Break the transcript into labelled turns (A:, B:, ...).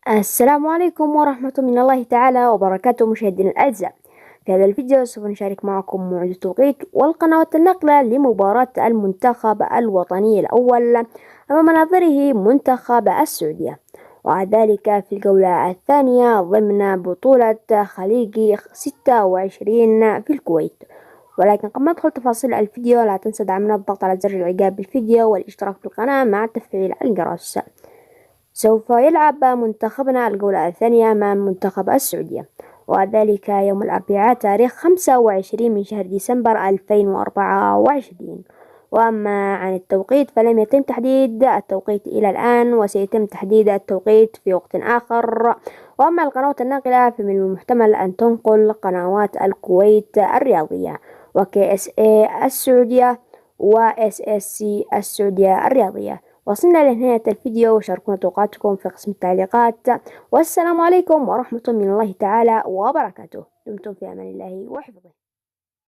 A: السلام عليكم ورحمة من الله تعالى وبركاته مشاهدينا الأعزاء. في هذا الفيديو سوف نشارك معكم موعد التوقيت والقنوات الناقلة لمباراة المنتخب الوطني الأول أمام نظيره منتخب السعودية، وذلك في الجولة الثانية ضمن بطولة خليج 26 في الكويت. ولكن قبل ما ندخل تفاصيل الفيديو لا تنسى دعمنا بالضغط على زر الإعجاب بالفيديو والاشتراك في القناة مع تفعيل الجرس. سوف يلعب منتخبنا الجولة الثانية أمام منتخب السعودية، وذلك يوم الأربعاء تاريخ 25 من شهر ديسمبر 2024. وأما عن التوقيت فلم يتم تحديد التوقيت إلى الآن، وسيتم تحديد التوقيت في وقت آخر. وأما القنوات الناقلة فمن المحتمل أن تنقل قنوات الكويت الرياضية وKSA السعودية وSSC السعودية الرياضية. وصلنا لنهاية الفيديو، وشاركونا توقعاتكم في قسم التعليقات، والسلام عليكم ورحمة من الله تعالى وبركاته. دمتم في أمان الله وحفظه.